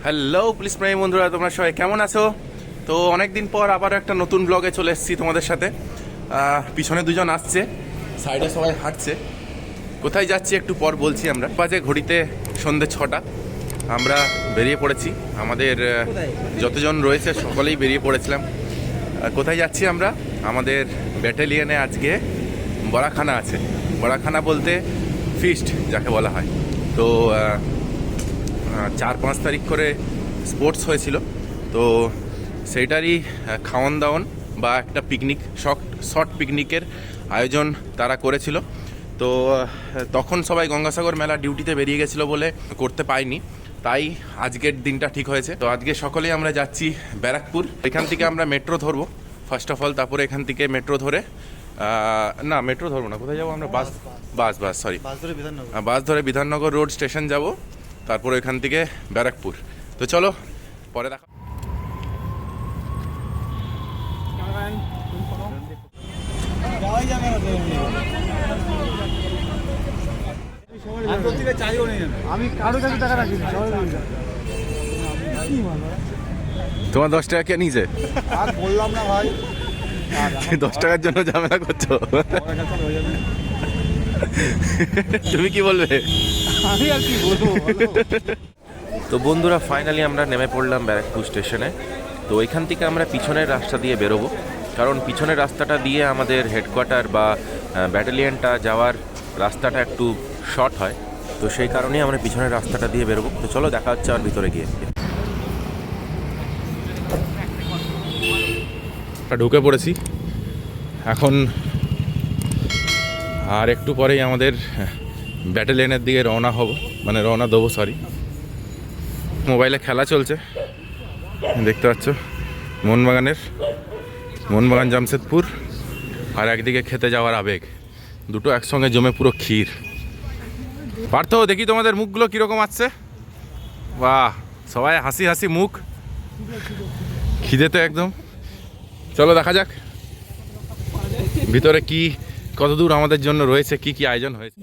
Hello police প্রেমী বন্ধুরা, তোমরা সবাই কেমন আছো? তো অনেকদিন পর আবার একটা নতুন ব্লগে চলে এসেছি তোমাদের সাথে। পিছনে দুজন আসছে, সাইডে সবাই হাঁটছে। কোথায় যাচ্ছি একটু পর বলছি। আমরা বাজে ঘড়িতে সন্ধ্যে 6টা। আমরা বেরিয়ে পড়েছি, আমাদের যতজন রয়েছে সকলেই বেরিয়ে পড়েছিলাম। কোথায় যাচ্ছি আমরা? আমাদের ব্যাটালিয়নে আজকে বড়াখানা আছে। বড়াখানা বলতে ফিস্ট যাকে বলা হয়। তো 4-5 তারিখ করে স্পোর্টস হয়েছিল, তো সেইটারই খাওয়ান দাওয়ান বা একটা পিকনিক, শর্ট পিকনিকের আয়োজন তারা করেছিল। তো তখন সবাই গঙ্গাসাগর মেলা ডিউটিতে বেরিয়ে গেছিলো বলে করতে পাইনি, তাই আজকের দিনটা ঠিক হয়েছে। তো আজকে সকলেই আমরা যাচ্ছি ব্যারাকপুর। এখান থেকে আমরা মেট্রো ধরবো ফার্স্ট অফ অল, তারপরে এখান থেকে মেট্রো ধরে না মেট্রো ধরবো না, কোথায় যাবো আমরা? বাস ধরে বিধাননগর রোড স্টেশন যাব, তারপরে এখান থেকে ব্যারাকপুর। তো চলো পরে দেখা। আমি কারো কাছে টাকা রাখিনি, তোমার 10 টাকা কে নিয়েছে? আর বললাম না ভাই, 10 টাকার জন্য ঝামেলা করছো। তুমি কি বলবে? আমি আর কি বলবো। তো বন্ধুরা, ফাইনালি আমরা নেমে পড়লাম ব্যারাকপুর স্টেশনে। তো এখান থেকে আমরা পিছনের রাস্তা দিয়ে বেরোবো, কারণ পিছনের রাস্তাটা দিয়ে আমাদের হেডকোয়ার্টার বা ব্যাটালিয়নটা যাওয়ার রাস্তাটা একটু শর্ট হয়। তো সেই কারণেই আমরা পিছনের রাস্তাটা দিয়ে বেরোবো। তো চলো দেখা হচ্ছে আর ভিতরে গিয়ে। ঢুকে পড়েছি এখন, আর একটু পরেই আমাদের ব্যাটালিয়নের দিকে রওনা দেবো। মোবাইলে খেলা চলছে দেখতে পাচ্ছ, মোহনবাগান জামশেদপুর, আর একদিকে খেতে যাওয়ার আবেগ, দুটো একসঙ্গে জমে পুরো ক্ষীর। পার্থ, দেখি তোমাদের মুখগুলো কীরকম আসছে? বাহ, সবাই হাসি হাসি মুখ, খিদে তো একদম। চলো দেখা যাক ভিতরে কি কতদূর আমাদের জন্য রয়েছে, কি কি আয়োজন হয়েছে।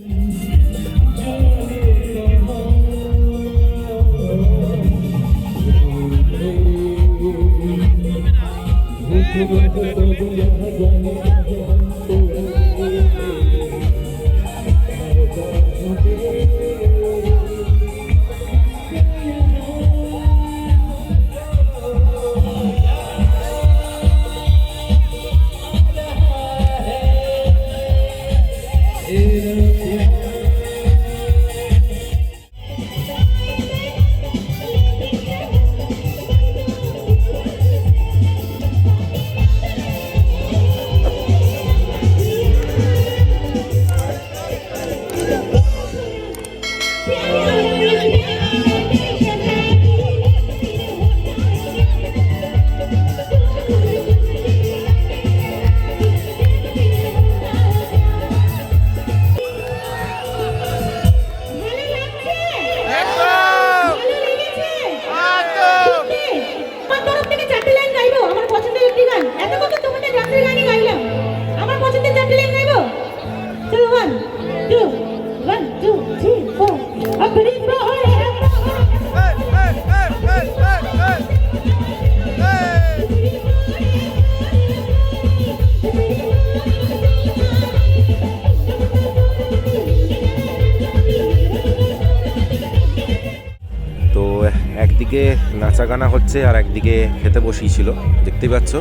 একদিকে নাচা গানা হচ্ছে আর একদিকে খেতে বসিয়েছিল, দেখতেই পাচ্ছ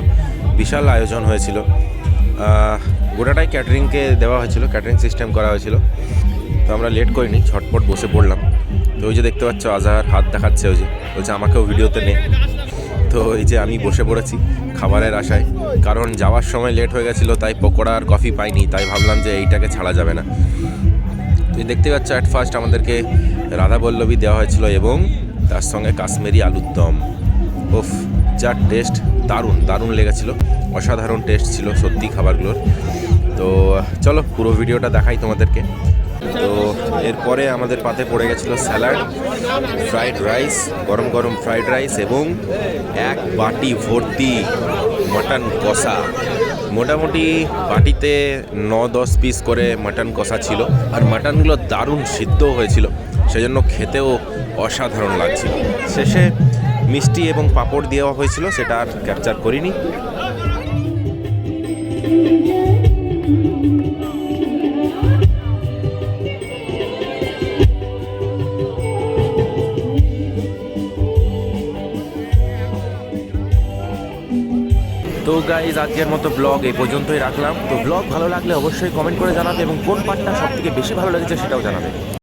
বিশাল আয়োজন হয়েছিল। গোটাটাই ক্যাটারিংকে দেওয়া হয়েছিল, ক্যাটারিং সিস্টেম করা হয়েছিল। তো আমরা লেট করিনি, ঝটপট বসে পড়লাম। তো ওই যে দেখতে পাচ্ছ আজহার হাত দেখাচ্ছে, ওই যে বলছে আমাকেও ভিডিওতে নে। তো এই যে আমি বসে পড়েছি খাবারের আশায়, কারণ যাওয়ার সময় লেট হয়ে গেছিলো, তাই পকোড়া আর কফি পাইনি, তাই ভাবলাম যে এইটাকে ছাড়া যাবে না। তুই দেখতে পাচ্ছ অ্যাট ফার্স্ট আমাদেরকে রাধাবল্লভী দেওয়া হয়েছিল এবং তার সঙ্গে কাশ্মীরি আলুর দম। ওফ, যা টেস্ট, দারুণ লেগেছিলো, অসাধারণ টেস্ট ছিল সত্যি খাবারগুলোর। তো চলো পুরো ভিডিওটা দেখাই তোমাদেরকে। তো এরপরে আমাদের পাতে পড়ে গেছিলো স্যালাড, ফ্রাইড রাইস, গরম গরম ফ্রাইড রাইস এবং এক বাটি ভর্তি মাটন কষা। মোটামুটি বাটিতে 9-10 পিস করে মাটন কষা ছিল, আর মাটনগুলো দারুণ সিদ্ধ হয়েছিল, সেজন্য খেতেও অসাধারণ লাগছিল। শেষে মিষ্টি এবং পাঁপড় দেওয়া হয়েছিল, সেটা আর ক্যাপচার করিনি। তো গাইজ, আজকের মতো ব্লগ এই পর্যন্তই রাখলাম। তো ব্লগ ভালো লাগলে অবশ্যই কমেন্ট করে জানাবে এবং কোন পার্টটা সবথেকে বেশি ভালো লেগেছে সেটাও জানাবে।